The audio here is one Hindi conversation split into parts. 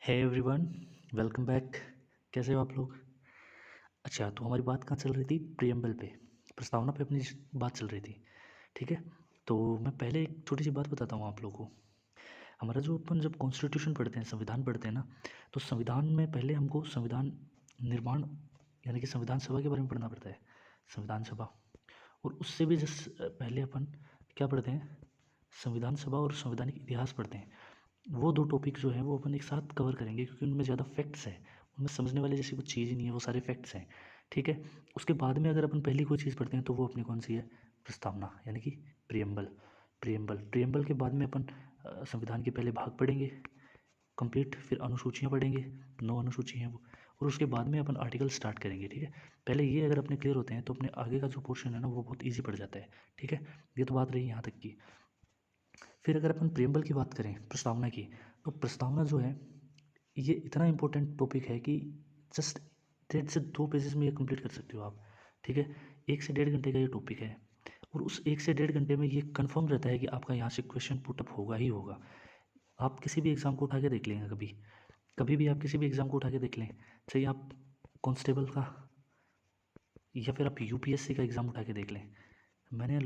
Hey everyone, welcome back. कैसे हो आप लोग? अच्छा, तो हमारी बात कहाँ चल रही थी? प्रियम्बल पे, प्रस्तावना पे अपनी बात चल रही थी। ठीक है, तो मैं पहले एक छोटी सी बात बताता हूँ आप लोगों को। हमारा जो अपन जब कॉन्स्टिट्यूशन पढ़ते हैं, संविधान पढ़ते हैं ना, तो संविधान में पहले हमको संविधान निर्माण यानी कि संविधान सभा के बारे में पढ़ना पड़ता है। संविधान सभा, और उससे भी पहले अपन क्या पढ़ते हैं? संविधान सभा और संवैधानिक इतिहास पढ़ते हैं। वो दो टॉपिक जो हैं वो अपन एक साथ कवर करेंगे, क्योंकि उनमें ज़्यादा फैक्ट्स हैं। उनमें समझने वाली जैसी कुछ चीज़ ही नहीं है, वो सारे फैक्ट्स हैं। ठीक है, उसके बाद में अगर अपन पहली कोई चीज़ पढ़ते हैं तो वो अपनी कौन सी है? प्रस्तावना, यानी कि प्रियम्बल। प्रियम्बल के बाद में अपन संविधान के पहले भाग पढ़ेंगे कंप्लीट, फिर अनुसूचियाँ पढ़ेंगे, 9 अनुसूची हैं वो, और उसके बाद में अपन आर्टिकल स्टार्ट करेंगे। ठीक है, पहले ये अगर अपने क्लियर होते हैं तो अपने आगे का जो पोर्शन है ना वो बहुत ईजी पड़ जाता है। ठीक है, ये तो बात रही यहाँ तक की। फिर अगर अपन प्रियम्बल की बात करें, प्रस्तावना की, तो प्रस्तावना जो है ये इतना इम्पोर्टेंट टॉपिक है कि जस्ट 1.5 से 2 पेजेस में ये कंप्लीट कर सकते हो आप। ठीक है, 1 से 1.5 घंटे का ये टॉपिक है, और उस 1 से 1.5 घंटे में ये कंफर्म रहता है कि आपका यहाँ से क्वेश्चन पुटअप होगा ही होगा। आप किसी भी एग्ज़ाम को उठा के देख लेंगे, कभी कभी भी आप किसी भी एग्ज़ाम को उठा के देख लें, चाहे आप कांस्टेबल का या फिर आप यूपीएससी का एग्ज़ाम उठा के देख लें। मैंने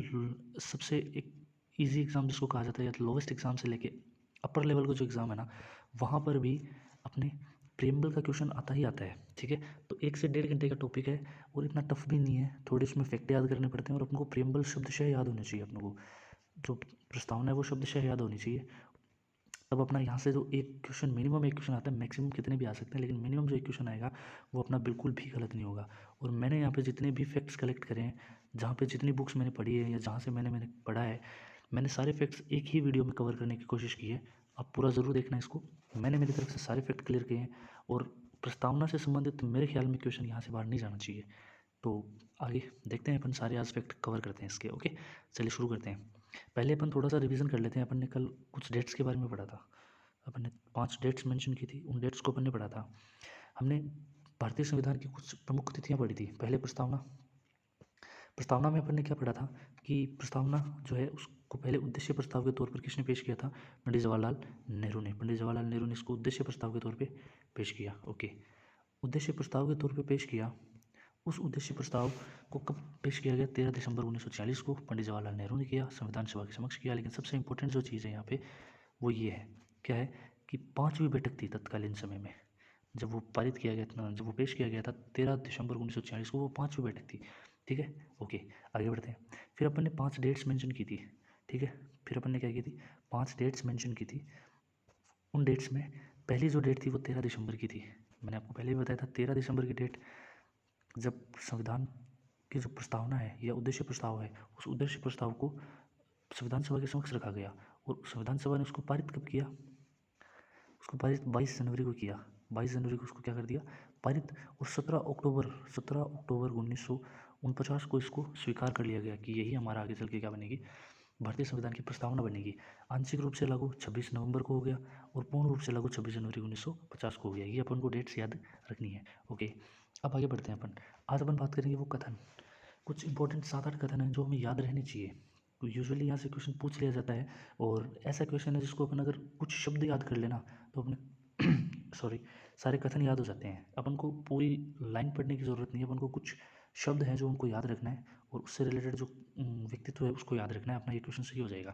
सबसे एक इजी एग्ज़ाम जिसको कहा जाता है, या लोवेस्ट एग्ज़ाम से लेके अपर लेवल का जो एग्ज़ाम है ना, वहाँ पर भी अपने प्रियम्बल का क्वेश्चन आता ही आता है। ठीक है, तो 1 से 1.5 घंटे का टॉपिक है, और इतना टफ भी नहीं है। थोड़े उसमें फैक्ट याद करने पड़ते हैं, और अपने को प्रियम्बल शब्दशः याद होने चाहिए। अपने को जो प्रस्तावना है वो शब्दशः याद होनी चाहिए। तब अपना यहाँ से जो एक क्वेश्चन, मिनिमम एक क्वेश्चन आता है, मैक्सिमम कितने भी आ सकते हैं, लेकिन मिनिमम जो एक क्वेश्चन आएगा वो अपना बिल्कुल भी गलत नहीं होगा। और मैंने यहाँ पे जितने भी फैक्ट्स कलेक्ट करे हैं, जहाँ पे जितनी बुक्स मैंने पढ़ी है या जहाँ से मैंने पढ़ा है, मैंने सारे फैक्ट्स एक ही वीडियो में कवर करने की कोशिश की है। आप पूरा ज़रूर देखना इसको। मैंने मेरी तरफ से सारे फैक्ट क्लियर किए हैं, और प्रस्तावना से संबंधित मेरे ख्याल में क्वेश्चन यहाँ से बाहर नहीं जाना चाहिए। तो आगे देखते हैं, अपन सारे एस्पेक्ट कवर करते हैं इसके। ओके, चलिए शुरू करते हैं। पहले अपन थोड़ा सा रिवीजन कर लेते हैं। अपन ने कल कुछ डेट्स के बारे में पढ़ा था। अपन ने 5 डेट्स मेंशन की थी, उन डेट्स को अपन ने पढ़ा था। हमने भारतीय संविधान की कुछ प्रमुख तिथियां पढ़ी थी। पहले प्रस्तावना में अपन ने क्या पढ़ा था कि प्रस्तावना जो है उसको पहले उद्देश्य प्रस्ताव के तौर पर किसने पेश किया था? पंडित जवाहरलाल नेहरू ने। पंडित जवाहरलाल नेहरू ने इसको उद्देश्य प्रस्ताव के तौर पे पेश किया। ओके, उद्देश्य प्रस्ताव के तौर पे पेश किया। उस उद्देश्य प्रस्ताव को कब पेश किया गया? 13 दिसंबर 1946 को पंडित जवाहरलाल नेहरू ने किया, संविधान सभा के समक्ष किया। लेकिन सबसे इंपॉर्टेंट जो चीज़ है यहाँ पे वो ये है, क्या है कि 5वीं बैठक थी तत्कालीन समय में, जब वो पारित किया गया था, जब वो पेश किया गया था 13 दिसंबर 1946 को, वो 5वीं बैठक थी। ठीक है, ओके, आगे बढ़ते हैं। फिर अपन ने 5 डेट्स मेंशन की थी। ठीक है, फिर अपन ने क्या की थी? 5 डेट्स मेंशन की थी। उन डेट्स में पहली जो डेट थी वो 13 दिसंबर की थी। मैंने आपको पहले भी बताया था 13 दिसंबर की डेट, जब संविधान की जो प्रस्तावना है या उद्देश्य प्रस्ताव है, उस उद्देश्य प्रस्ताव को संविधान सभा के समक्ष रखा गया, और संविधान सभा ने उसको पारित कब किया? उसको पारित 22 जनवरी को किया। 22 जनवरी को उसको क्या कर दिया? पारित। और 17 अक्टूबर 1949 को इसको स्वीकार कर लिया गया कि यही हमारा आगे चल के क्या बनेगी? भारतीय संविधान की प्रस्तावना बनेगी। आंशिक रूप से लागू 26 नवंबर को हो गया, और पूर्ण रूप से लागू 26 जनवरी 1950 को हो गया। ये अपन को डेट्स याद रखनी है। ओके, अब आगे बढ़ते हैं अपन। आज अपन बात करेंगे वो कथन, कुछ इंपॉर्टेंट 7-8 कथन हैं जो हमें याद रहने चाहिए। तो यूजुअली यहाँ से क्वेश्चन पूछ लिया जाता है, और ऐसा क्वेश्चन है जिसको अपन अगर कुछ शब्द याद कर लेना तो अपने सॉरी, सारे कथन याद हो जाते हैं। अपन को पूरी लाइन पढ़ने की ज़रूरत नहीं है, अपन को कुछ शब्द हैं जो उनको याद रखना है, और उससे रिलेटेड जो व्यक्तित्व है उसको याद रखना है, अपना ये क्वेश्चन सही हो जाएगा।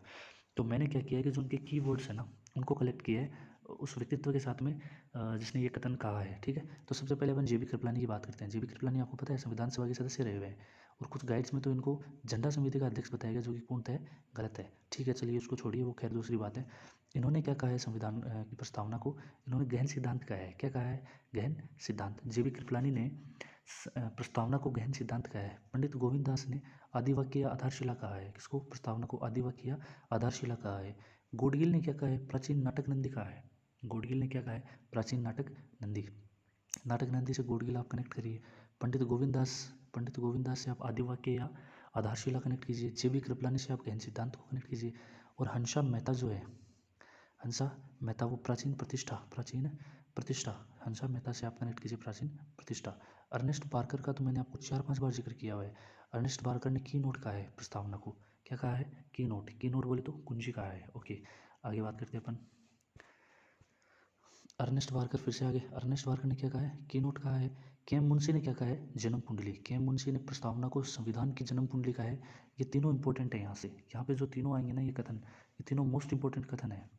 तो मैंने क्या किया है कि जो उनके कीवर्ड्स हैं ना, उनको कलेक्ट किया है उस व्यक्तित्व के साथ में जिसने ये कथन कहा है। ठीक है, तो सबसे पहले अपन जेबी कृपलानी की बात करते हैं। जेबी कृपलानी आपको पता है संविधान सभा के सदस्य रहे हुए हैं, और कुछ गाइड्स में तो इनको झंडा समिति का अध्यक्ष बताया गया, जो कि पूर्णतः गलत है। ठीक है, चलिए उसको छोड़िए, वो खैर दूसरी बात है। इन्होंने क्या कहा है संविधान की प्रस्तावना को? इन्होंने गहन सिद्धांत कहा है। क्या कहा है? गहन सिद्धांत। जेबी कृपलानी ने प्रस्तावना को गहन सिद्धांत कहा है। पंडित गोविंद दास ने आदिवाक्य या आधारशिला कहा है। किसको? प्रस्तावना को आदिवाक्य या आधारशिला कहा है। गोडगिल ने क्या कहा है? प्राचीन नाटक नंदी कहा है। गोडगिल ने क्या कहा है? प्राचीन नाटक नंदी। नाटक नंदी से गोडगिल आप कनेक्ट करिए। पंडित गोविंद दास से आप आदिवाक्य या आधारशिला कनेक्ट कीजिए। जेबी कृपलानी से आप गहन सिद्धांत को कनेक्ट कीजिए। और हंसा मेहता जो है, हंसा मेहता, वो प्राचीन प्रतिष्ठा। हंसा मेहता से आप कनेक्ट कीजिए प्राचीन प्रतिष्ठा। अर्नेस्ट बार्कर का तो मैंने आपको 4-5 बार जिक्र किया हुआ है। अर्नेस्ट बार्कर ने की नोट कहा है प्रस्तावना को। क्या कहा है? की नोट। की नोट बोले तो कुंजी कहा है। ओके, आगे बात करते हैं अपन। अर्नेस्ट वारकर फिर से आगे, अर्नेस्ट वारकर ने क्या कहा है, की नोट कहा है। केएम मुंशी ने क्या कहा है, जन्म कुंडली। केएम मुंशी ने प्रस्तावना को संविधान की जन्म कुंडली कहा है। ये तीनों इंपॉर्टेंट है। यहाँ पे जो तीनों आएंगे ना, ये कथन, ये तीनों मोस्ट इंपॉर्टेंट कथन है।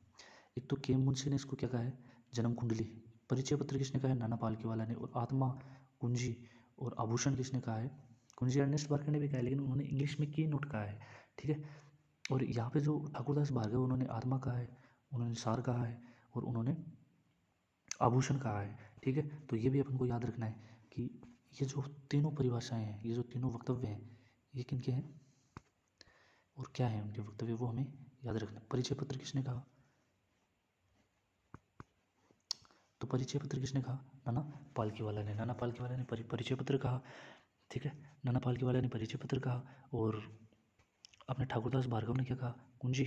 एक तो केएम मुंशी ने इसको क्या कहा है, जन्म कुंडली। परिचय पत्र किसने कहा है, नाना पालकीवाला ने। और आत्मा, कुंजी और आभूषण किसने कहा है, कुंजी अर्नेस्ट वारकर ने भी कहा है, लेकिन उन्होंने इंग्लिश में की नोट कहा है, ठीक है। और यहाँ पे जो ठाकुरदास भार्गव, उन्होंने आत्मा कहा है, उन्होंने सार कहा है और उन्होंने आभूषण कहा है, ठीक है। तो ये भी अपन को याद रखना है कि ये जो तीनों परिभाषाएं हैं, ये जो तीनों वक्तव्य हैं, ये किनके हैं और क्या है उनके वक्तव्य, वो हमें याद रखना है। परिचय पत्र किसने कहा, तो परिचय पत्र किसने कहा, नाना पालकीवाला ने। नाना पालकीवाला ने परिचय पत्र कहा, ठीक है। नाना पालकीवाला ने परिचय पत्र कहा। और अपने ठाकुरदास भार्गव ने क्या कहा, कुंजी,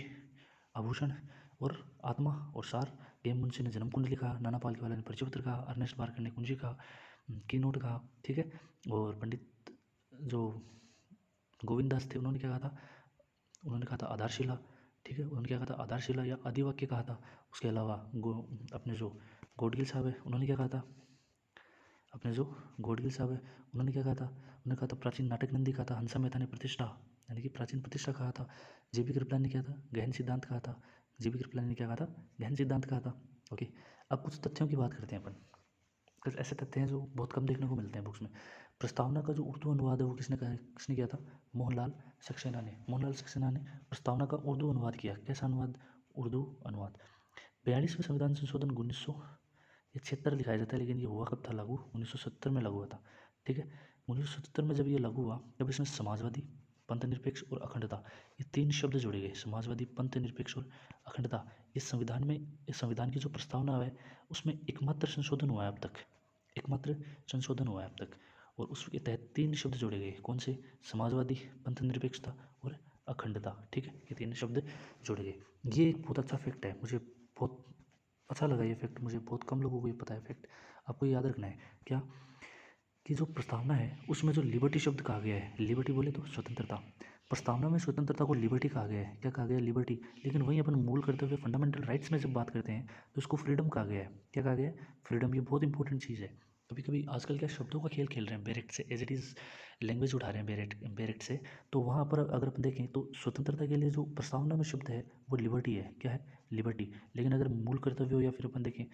आभूषण और आत्मा और सार। केएम मुंशी ने जन्म कुंडली कहा, नाना पालकीवाला ने परिचय पत्र कहा, अर्नेस्ट वारकर ने कुंजी कहा, की नोट कहा, ठीक है। और पंडित जो गोविंद दास थे, उन्होंने क्या कहा था, उन्होंने कहा था आधारशिला, ठीक है। उन्होंने क्या कहा था, आधारशिला या आदिवाक्य कहा था। उसके अलावा अपने जो गोडगिल साहब है, उन्होंने क्या कहा था, अपने जो गोडगिल साहब है, उन्होंने क्या कहा था, उन्होंने कहा था प्राचीन नाटक नंदी कहा था। हंसा मेहता ने प्रतिष्ठा, यानी कि प्राचीन प्रतिष्ठा कहा था। जेबी कृपलानी ने क्या था, गहन सिद्धांत कहा था। जेबी कृपलानी ने क्या कहा था, गहन सिद्धांत कहा था। ओके, अब कुछ तथ्यों की बात करते हैं अपन। कुछ ऐसे तथ्य हैं जो बहुत कम देखने को मिलते हैं बुक्स में। प्रस्तावना का जो उर्दू अनुवाद है वो किसने कहा है, किसने किया था, मोहनलाल सक्सेना ने। मोहनलाल सक्सेना ने प्रस्तावना का उर्दू अनुवाद किया। कैसा अनुवाद, उर्दू अनुवाद। 42वें संविधान संशोधन 1976 लिखाया जाता है, लेकिन ये हुआ कब था लागू, 1970 में लागू हुआ था, ठीक है। 1970 में जब ये लागू हुआ, तब इसमें समाजवादी, पंथ निरपेक्ष और अखंडता, ये तीन शब्द जोड़े गए। समाजवादी, पंथ निरपेक्ष और अखंडता। इस संविधान में, इस संविधान की जो प्रस्तावना है, उसमें एकमात्र संशोधन हुआ है अब तक, एकमात्र संशोधन हुआ है अब तक। और उसके तहत तीन शब्द जोड़े गए। कौन से, समाजवादी, पंथ निरपेक्षता और अखंडता, ठीक है। ये तीन शब्द जोड़े गए। ये एक बहुत अच्छा फैक्ट है, मुझे बहुत अच्छा लगा ये फैक्ट, मुझे बहुत कम लोगों को ये पता है फैक्ट। आपको याद रखना है क्या, कि जो प्रस्तावना है उसमें जो लिबर्टी शब्द कहा गया है, लिबर्टी बोले तो स्वतंत्रता, प्रस्तावना में स्वतंत्रता को लिबर्टी कहा गया है। क्या कहा गया है, लिबर्टी। लेकिन वहीं अपन मूल करते हुए फंडामेंटल राइट्स में जब बात करते हैं तो उसको फ्रीडम कहा गया है। क्या कहा गया है, फ्रीडम। ये बहुत इंपॉर्टेंट चीज़ है। कभी कभी आजकल क्या शब्दों का खेल खेल रहे हैं, बेरेक्ट से एज इट इज़ लैंग्वेज उठा रहे हैं, बेरेक्ट से। तो वहाँ पर अगर अपन देखें तो स्वतंत्रता के लिए जो प्रस्तावना में शब्द है वो लिबर्टी है। क्या है, लिबर्टी। लेकिन अगर मूल कर्तव्य हो या फिर अपन देखें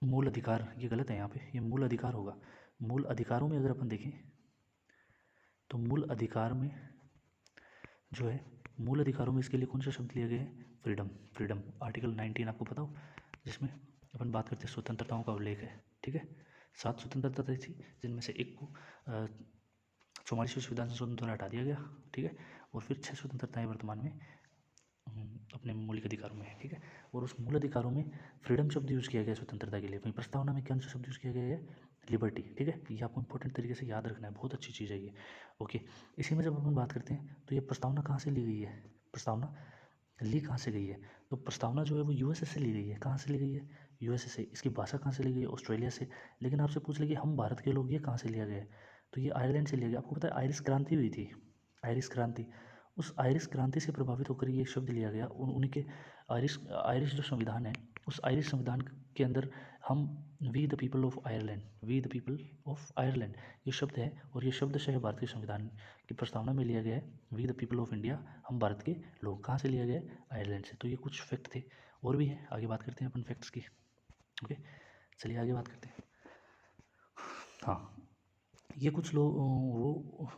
मूल अधिकार, ये गलत है यहाँ पे, ये मूल अधिकार होगा। मूल अधिकारों में अगर अपन देखें तो मूल अधिकार में जो है, मूल अधिकारों में इसके लिए कौन सा शब्द लिया गया है, फ्रीडम। फ्रीडम आर्टिकल 19 आपको पता हो, जिसमें अपन बात करते हैं स्वतंत्रताओं का उल्लेख है, ठीक है। 7 स्वतंत्रता थी, जिनमें से एक को 44वें संविधान संशोधन द्वारा हटा दिया गया, ठीक है। और फिर 6 स्वतंत्रताएं वर्तमान में अपने मौलिक अधिकारों में है, ठीक है। और उस मूल अधिकारों में फ्रीडम शब्द यूज़ किया गया स्वतंत्रता के लिए। वहीं प्रस्तावना में कौन सा शब्द यूज़ किया गया है, लिबर्टी, ठीक है। ये आपको इंपॉर्टेंट तरीके से याद रखना है, बहुत अच्छी चीज़ है ये। ओके, इसी में जब अपन बात करते हैं तो ये प्रस्तावना कहाँ से ली गई है, प्रस्तावना ली कहाँ से गई है, तो प्रस्तावना जो है वो यूएसए से ली गई है। कहाँ से ली गई है, यूएसए से। इसकी भाषा कहाँ से ली गई है, ऑस्ट्रेलिया से। लेकिन आपसे पूछ ले कि हम भारत के लोग, ये कहाँ से लिया गया है, तो ये आयरलैंड से लिया गया। आपको पता है आयरिश क्रांति हुई थी, आयरिश क्रांति, उस आयरिश क्रांति से प्रभावित होकर ये शब्द लिया गया। उन्हीं के आयरिश आयरिश जो संविधान है, उस आयरिश संविधान के अंदर हम we the people of Ireland, we the people of Ireland, ये शब्द है। और ये शब्द है भारतीय संविधान की प्रस्तावना में लिया गया है, we the people of India, हम भारत के लोग। कहाँ से लिया गया है, आयरलैंड से। तो ये कुछ फैक्ट थे, और भी है, आगे बात करते हैं अपन फैक्ट्स की। ओके, चलिए आगे बात करते हैं। हाँ, ये कुछ लोग वो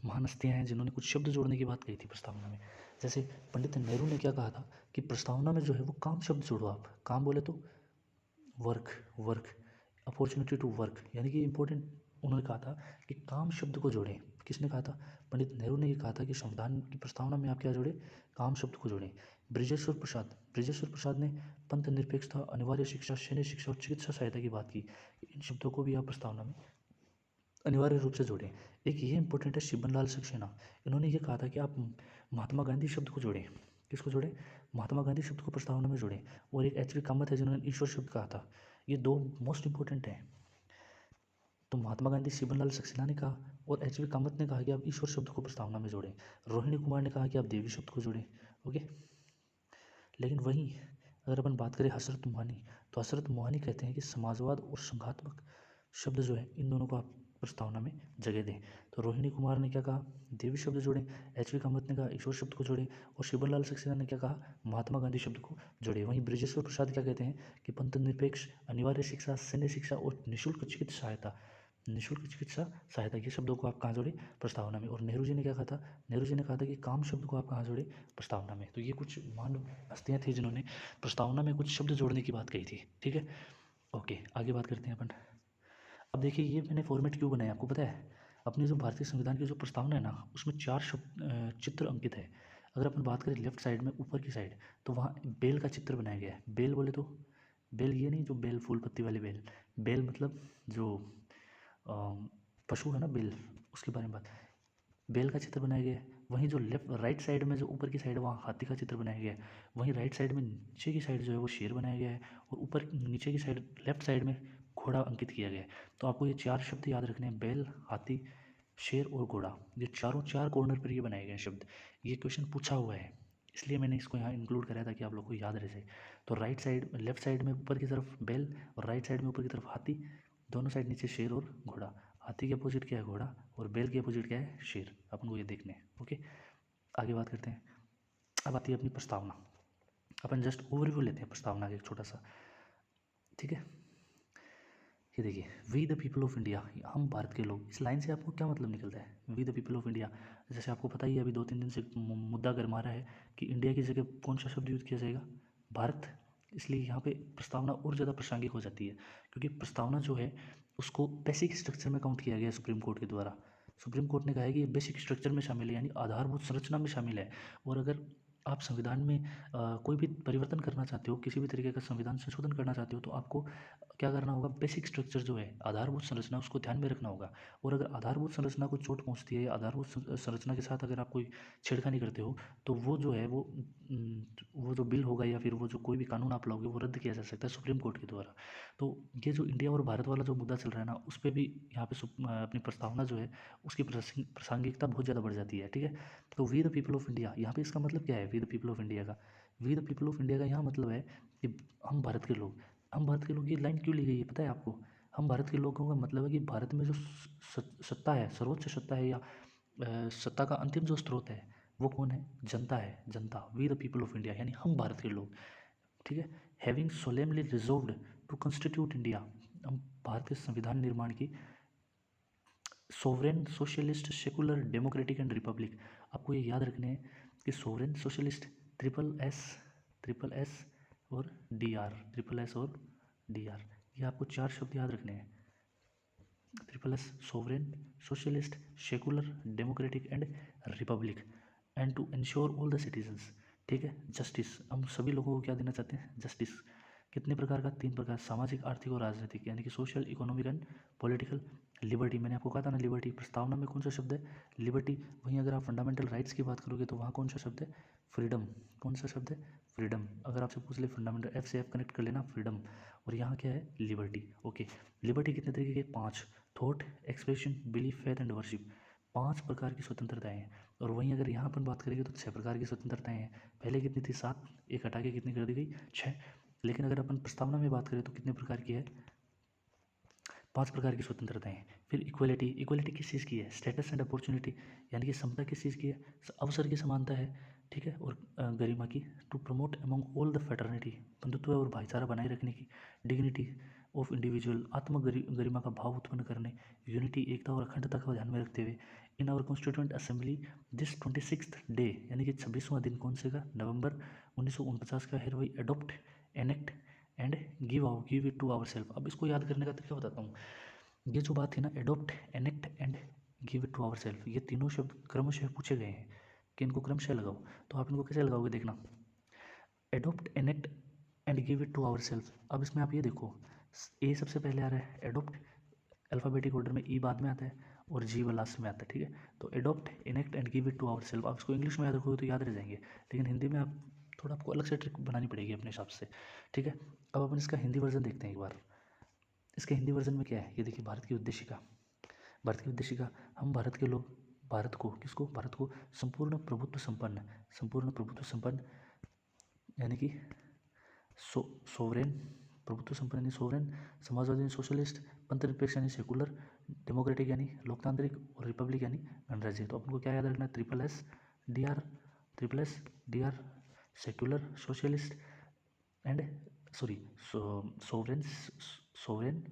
महान हस्तियाँ हैं जिन्होंने कुछ शब्द जोड़ने की बात कही थी प्रस्तावना में। जैसे पंडित नेहरू ने क्या कहा था कि प्रस्तावना में जो है वो काम शब्द जोड़ो आप। काम बोले तो work, work, opportunity to work, यानी कि इम्पोर्टेंट। उन्होंने कहा था कि काम शब्द को जोड़ें। किसने कहा था, पंडित नेहरू ने ये कहा था कि संविधान की प्रस्तावना में आप क्या जोड़ें, काम शब्द को जोड़ें। ब्रिजेश्वर प्रसाद, ब्रिजेश्वर प्रसाद ने पंथ निरपेक्षता, अनिवार्य शिक्षा, सैन्य शिक्षा और चिकित्सा सहायता की बात की। इन शब्दों को भी आप प्रस्तावना में अनिवार्य रूप से जोड़ें। एक ये इंपॉर्टेंट है शिबन लाल सक्सेना, इन्होंने ये कहा था कि आप महात्मा गांधी शब्द को जोड़ें। किसको जोड़ें, महात्मा गांधी शब्द को प्रस्तावना में जोड़ें। और एक एच वी कामत है जिन्होंने ईश्वर शब्द कहा था। ये दो मोस्ट इंपॉर्टेंट हैं। तो महात्मा गांधी, शिबन लाल सक्सेना ने कहा, और एच वी कामत ने कहा कि आप ईश्वर शब्द को प्रस्तावना में जोड़ें। रोहिणी कुमार ने कहा कि आप देवी शब्द को जोड़ें। ओके, लेकिन वहीं अगर अपन बात करें हसरत मोहानी, तो हसरत मोहानी कहते हैं कि समाजवाद और संघात्मक शब्द जो है इन दोनों को आप प्रस्तावना में जगह दें। तो रोहिणी कुमार ने क्या कहा, देवी शब्द जोड़ें। एच.वी. कामत ने कहा ईश्वर शब्द को जोड़ें। और शिवरलाल सक्सेना ने क्या कहा, महात्मा गांधी शब्द को जोड़े। वहीं ब्रजेश्वर प्रसाद क्या कहते हैं कि पंथ निरपेक्ष, अनिवार्य शिक्षा, सैन्य शिक्षा और निःशुल्क चिकित्सा सहायता, निःशुल्क चिकित्सा सहायता, ये शब्दों को आप कहाँ जोड़े, प्रस्तावना में। और नेहरू जी ने क्या कहा था, नेहरू जी ने कहा था कि काम शब्द को आप कहाँ जोड़े, प्रस्तावना में। तो ये कुछ महान हस्तियाँ थी जिन्होंने प्रस्तावना में कुछ शब्द जोड़ने की बात कही थी। ठीक है, ओके, आगे बात करते हैं अपन। अब देखिए ये मैंने फॉर्मेट क्यों बनाया आपको पता है, अपने जो भारतीय संविधान की जो प्रस्तावना है ना, उसमें 4 चित्र अंकित है। अगर अपन बात करें लेफ्ट साइड में ऊपर की साइड, तो वहाँ बेल का चित्र बनाया गया है। बेल बोले तो बेल ये नहीं जो बेल फूल पत्ती वाली बेल, बेल मतलब जो पशु है ना बेल, उसके बारे में बात, बेल का चित्र बनाया गया है। वहीं जो लेफ्ट राइट साइड में जो ऊपर की साइड है वहाँ हाथी का चित्र बनाया गया है। वहीं राइट साइड में नीचे की साइड जो है वो शेर बनाया गया है। और ऊपर नीचे की साइड लेफ्ट साइड में घोड़ा अंकित किया गया है। तो आपको ये 4 शब्द याद रखने हैं, बैल, हाथी, शेर और घोड़ा। ये चारों 4 कॉर्नर पर ये बनाए गए शब्द। ये क्वेश्चन पूछा हुआ है, इसलिए मैंने इसको यहाँ इंक्लूड कराया ताकि आप लोग को याद रह जाए। तो राइट साइड लेफ्ट साइड में ऊपर की तरफ बैल और राइट साइड में ऊपर की तरफ हाथी, दोनों साइड नीचे शेर और घोड़ा। हाथी के अपोजिट क्या है, घोड़ा, और बैल के अपोजिट क्या है, शेर। अपन को ये देखने हैं। ओके, आगे बात करते हैं। अब आती है अपनी प्रस्तावना। अपन जस्ट ओवरव्यू लेते हैं प्रस्तावना का एक छोटा सा। ठीक है, ये देखिए, we the people of India, हम भारत के लोग। इस लाइन से आपको क्या मतलब निकलता है, we the people of India. जैसे आपको पता ही है अभी 2-3 दिन से मुद्दा गरमा रहा है कि इंडिया की जगह कौन सा शब्द यूज़ किया जाएगा, भारत। इसलिए यहाँ पे प्रस्तावना और ज़्यादा प्रासंगिक हो जाती है, क्योंकि प्रस्तावना जो है उसको बेसिक स्ट्रक्चर में काउंट किया गया है सुप्रीम कोर्ट के द्वारा। सुप्रीम कोर्ट ने कहा है कि ये बेसिक स्ट्रक्चर में शामिल है, यानी आधारभूत संरचना में शामिल है। और अगर आप संविधान में कोई भी परिवर्तन करना चाहते हो, किसी भी तरीके का संविधान संशोधन करना चाहते हो, तो आपको क्या करना होगा, बेसिक स्ट्रक्चर जो है आधारभूत संरचना उसको ध्यान में रखना होगा। और अगर आधारभूत संरचना को चोट पहुंचती है या आधारभूत संरचना के साथ अगर आप कोई छेड़खानी करते हो, तो वो जो है वो जो बिल होगा या फिर वो जो कोई भी कानून आप लाओगे वो रद्द किया जा सकता है सुप्रीम कोर्ट के द्वारा। तो ये जो इंडिया और भारत वाला जो मुद्दा चल रहा है ना, उस पर भी यहाँ पे अपनी प्रस्तावना जो है उसकी प्रासंगिकता बहुत ज़्यादा बढ़ जाती है। ठीक है, तो we the people of India, यहाँ पे इसका मतलब क्या है, we the people of India का, we the people of India का यहाँ मतलब है कि हम भारत के लोग। हम भारत के लोग, ये लाइन क्यों ली गई है पता है आपको, हम भारत के लोगों का मतलब है कि भारत में जो सत्ता है, सर्वोच्च सत्ता है, या सत्ता का अंतिम जो स्रोत है वो कौन है, जनता है, जनता। We the people of India यानी हम भारत के लोग। ठीक है, having solemnly resolved to constitute India, हम भारत के संविधान निर्माण की sovereign, socialist, secular, democratic and republic. आपको ये याद रखने हैं कि सोवरेन, सोशलिस्ट, ट्रिपल एस और डी आर, ट्रिपल एस और डी आर, ये आपको 4 शब्द याद रखने हैं। Triple S, sovereign, socialist, secular, democratic and republic, and to ensure all the citizens. ठीक है, जस्टिस, हम सभी लोगों को क्या देना चाहते हैं, जस्टिस। कितने प्रकार का, 3 प्रकार, सामाजिक, आर्थिक और राजनीतिक, यानी कि social, economic and political. Liberty, मैंने आपको कहा था ना लिबर्टी, प्रस्तावना में कौन सा शब्द है, लिबर्टी। वहीं अगर आप फंडामेंटल राइट्स की बात करोगे तो वहाँ कौन सा शब्द है, फ्रीडम। कौन सा शब्द है, फ्रीडम। अगर आपसे पूछ ले फंडामेंटल, एफ से एफ कनेक्ट कर लेना, फ्रीडम। और यहाँ क्या है, लिबर्टी। ओके, लिबर्टी कितने तरीके के, 5, thought, expression, belief, faith and worship, 5 प्रकार की स्वतंत्रताएं हैं। और वहीं अगर यहाँ पर बात करेंगे तो 6 प्रकार की स्वतंत्रताएं हैं। पहले कितनी थी, 7, एक हटा के कितनी कर दी गई, 6। लेकिन अगर अपन प्रस्तावना में बात करें तो कितने प्रकार की है, 5 प्रकार की स्वतंत्रताएं हैं। फिर इक्वलिटी, इक्वलिटी किस चीज़ की है, स्टेटस एंड अपॉर्चुनिटी, यानी कि समता किस चीज़ की है, अवसर की समानता है। ठीक है, और गरिमा की, to promote among all the fraternity, बंधुत्व और भाईचारा बनाए रखने की, डिग्निटी ऑफ इंडिविजुअल, गरिमा का भाव उत्पन्न करने, यूनिटी, एकता और अखंडता को ध्यान में रखते हुए, in our constituent assembly this 26th day, यानी कि 26वां दिन कौन से का, नवंबर 1949 का, है वही adopt, enact and give it to our self. अब इसको याद करने का तरीका बताता हूँ। ये जो बात है ना, adopt, enact and give it to our self, ये तीनों शब्द क्रमशः पूछे गए हैं कि इनको क्रमशः लगाओ। तो आप इनको कैसे लगाओगे, देखना, adopt, enact and give it to our self. अब इसमें आप ये देखो, ए सबसे पहले आ रहा है, एडोप्ट अल्फ़ाबेटिक ऑर्डर में, ई बाद में आता है और जी वाला लास्ट में आता है। ठीक है, तो adopt, enact and give it to our self. आप इसको इंग्लिश में याद रखोगे तो याद रह जाएंगे, लेकिन हिंदी में आप थोड़ा, आपको अलग से ट्रिक बनानी पड़ेगी अपने हिसाब से। ठीक है, अब अपन इसका हिंदी वर्जन देखते हैं एक बार। इसके हिंदी वर्जन में क्या है, ये देखिए, भारत की उद्देशिका, भारत की उद्देशिका, हम भारत के लोग, भारत को, किसको, भारत को संपूर्ण प्रभुत्व संपन्न, संपूर्ण प्रभुत्व संपन्न, यानी कि सोवरेन प्रभुत्व संपन्न यानी सोवरेन, समाजवादी यानी सोशलिस्ट, पंथनिरपेक्ष यानी सेकुलर, डेमोक्रेटिक यानी लोकतांत्रिक और रिपब्लिक यानी गणराज्य। तो अपन को क्या याद रखना है, triple S D R secular socialist and sovereign sovereign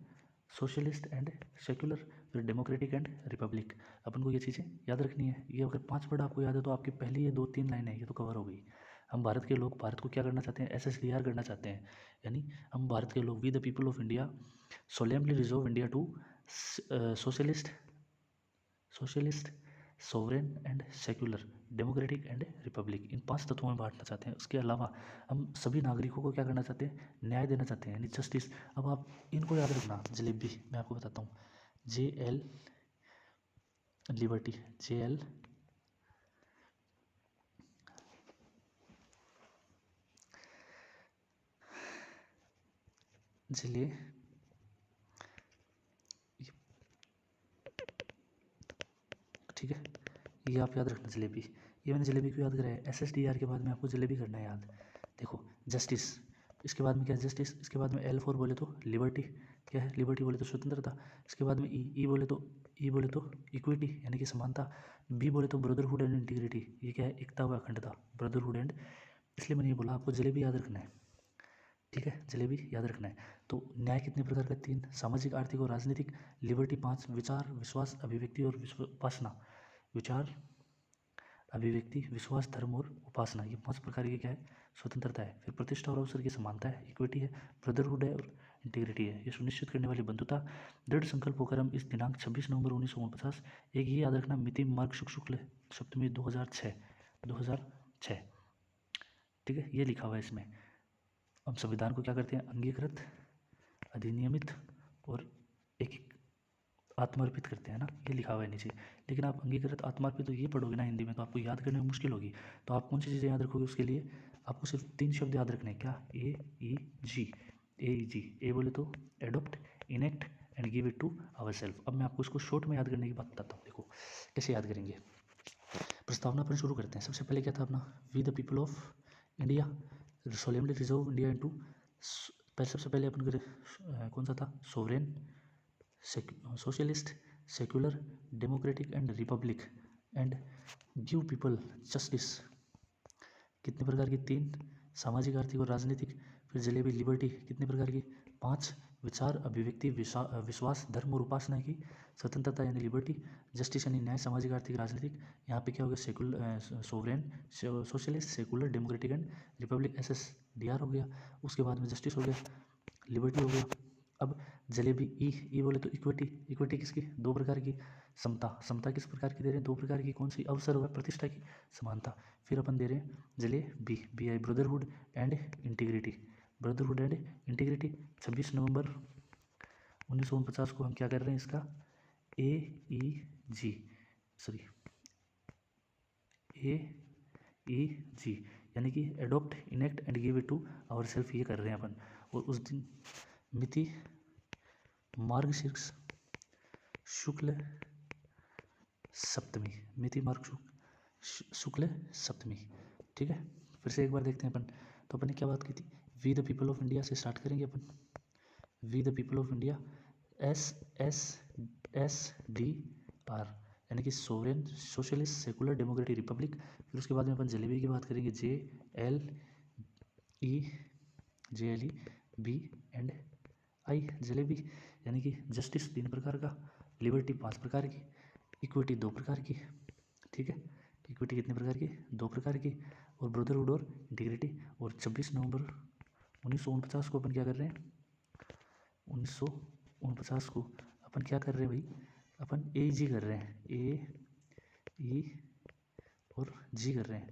socialist and secular, फिर डेमोक्रेटिक एंड रिपब्लिक। अपन को ये चीज़ें याद रखनी है। ये अगर 5 वर्ड आपको याद है तो आपकी पहली ये 2-3 लाइनें ये तो कवर हो गई। हम भारत के लोग भारत को क्या करना चाहते हैं, SSDR करना चाहते हैं, यानी हम भारत के लोग we the people of India solemnly reserve India to socialist sovereign and secular, democratic and republic, इन 5 तत्वों में बांटना चाहते हैं। उसके अलावा हम सभी नागरिकों को क्या करना चाहते हैं, न्याय देना चाहते हैं, यानी जस्टिस। अब आप इनको याद रखना, जलेबी मैं आपको बताता हूँ, JL लिबर्टी, JL जले ठीक है, ये आप याद रखना जलेबी। ये मैंने जलेबी क्यों याद कराया, SSDR के बाद में आपको जलेबी करना है याद। देखो जस्टिस, इसके बाद में क्या है जस्टिस, इसके बाद में L4 बोले तो लिबर्टी, क्या है लिबर्टी बोले तो स्वतंत्रता, इसके बाद में ई बोले तो इक्विटी यानी कि समानता, B बोले तो ब्रदरहुड एंड इंटीग्रिटी, ये क्या है एकता व अखंडता, ब्रदरहुड एंड, इसलिए मैंने ये बोला आपको जलेबी याद रखना है। ठीक है, जलेबी याद रखना है। तो न्याय कितने प्रकार का, 3, सामाजिक आर्थिक और राजनीतिक, लिबर्टी 5, विचार विश्वास अभिव्यक्ति और उपासना, विचार अभिव्यक्ति विश्वास धर्म और उपासना, ये 5 प्रकार की क्या है स्वतंत्रता है। फिर प्रतिष्ठा और अवसर की समानता है, इक्विटी है, ब्रदरहुड है और इंटीग्रिटी है, ये सुनिश्चित करने वाली बंधुता। दृढ़ संकल्प होकर हम इस दिनांक 26 नवंबर 1949, एक ये याद रखना, मिति मार्ग शुक्ल सप्तमी 2006। ठीक है, ये लिखा हुआ है इसमें। हम संविधान को क्या करते हैं, अंगीकृत, अधिनियमित और एक आत्मार्पित करते हैं ना, ये लिखा हुआ है नीचे। लेकिन आप अंगीकृत आत्मार्पित तो ये पढ़ोगे ना हिंदी में, तो आपको याद करने में मुश्किल होगी। तो आप कौन सी चीज़ें याद रखोगे, उसके लिए आपको सिर्फ 3 शब्द याद रखने हैं, क्या, AEG। ए बोले तो adopt, enact and give it to our self. अब मैं आपको इसको शॉर्ट में याद करने की बात बताता हूँ। देखो कैसे याद करेंगे, प्रस्तावना पर शुरू करते हैं। सबसे पहले क्या था अपना, we the people of India solemnly reserve India into, सबसे पहले अपन कौन सा था, sovereign, socialist, secular, democratic and republic and give people justice, कितने प्रकार की, 3, सामाजिक आर्थिक और राजनीतिक। फिर जलेबी लिबर्टी कितने प्रकार की, 5, विचार अभिव्यक्ति विश्वास धर्म और उपासना की स्वतंत्रता यानी लिबर्टी, जस्टिस यानी न्याय सामाजिक आर्थिक राजनीतिक, यहाँ पे क्या हो गया secular sovereign socialist secular democratic and Republic, SSDR हो गया। उसके बाद में जस्टिस हो गया, लिबर्टी हो गया। अब जलेबी ई बोले तो इक्विटी किसकी, 2 प्रकार की, समता किस प्रकार की दे रहे हैं, 2 प्रकार की, कौन सी, अवसर हुआ प्रतिष्ठा की, समानता। फिर अपन दे रहे हैं जले बी आई ब्रदरहुड एंड इंटीग्रिटी, 26 नवंबर 1949 को हम क्या कर रहे हैं, इसका AEG यानी कि adopt, enact and give it to our self, ये कर रहे हैं अपन। और उस दिन मिति मार्गशीर्ष शुक्ल सप्तमी, मिति मार्ग शुक्ल सप्तमी। ठीक है, फिर से एक बार देखते हैं अपन। तो अपन ने क्या बात की थी, we the people of India से स्टार्ट करेंगे अपन, we the people of India, SSDR यानी कि sovereign socialist secular democratic republic. फिर उसके बाद में अपन जलेबी की बात करेंगे, JLE एंड आई, जलेबी यानी कि जस्टिस 3 प्रकार का, लिबर्टी 5 प्रकार की, इक्विटी 2 प्रकार की। ठीक है, इक्विटी कितने प्रकार की, 2 प्रकार की, और ब्रदरहुड और इंटीग्रिटी। और 26 नवंबर 1949 को अपन क्या कर रहे हैं, 1949 को अपन क्या कर रहे हैं भाई, अपन AEG कर रहे हैं, AE और G कर रहे हैं।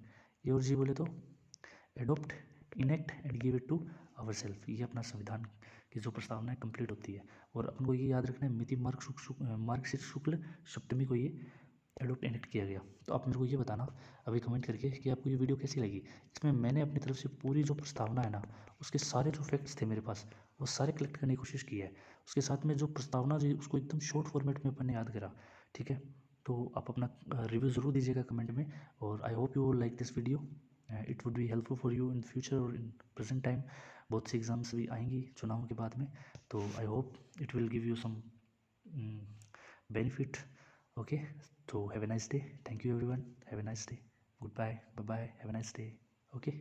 ए और जी बोले तो adopt, enact and give it to our self, ये अपना संविधान की जो प्रस्तावना है कंप्लीट होती है। और अपन को ये याद रखना है, मिति मार्गशीर्ष शुक्ल सप्तमी को ये एडोप्ट इनेक्ट किया गया। तो आप मेरे को ये बताना अभी कमेंट करके कि आपको ये वीडियो कैसी लगी। इसमें मैंने अपनी तरफ से पूरी जो प्रस्तावना है ना, उसके सारे जो फैक्ट्स थे मेरे पास वो सारे कलेक्ट करने की कोशिश की है। उसके साथ में जो प्रस्तावना जो उसको एकदम शॉर्ट फॉर्मेट में अपन ने याद करा। ठीक है, तो आप अपना रिव्यू ज़रूर दीजिएगा कमेंट में। और I hope you like this video. It would be helpful for you in future और इन प्रेजेंट टाइम। बहुत सी एग्ज़ाम्स भी आएंगी चुनाव के बाद में, तो I hope it will give you some benefit. Okay, तो have a nice day, thank you everyone, have a nice day, goodbye, bye bye, have a nice day, okay.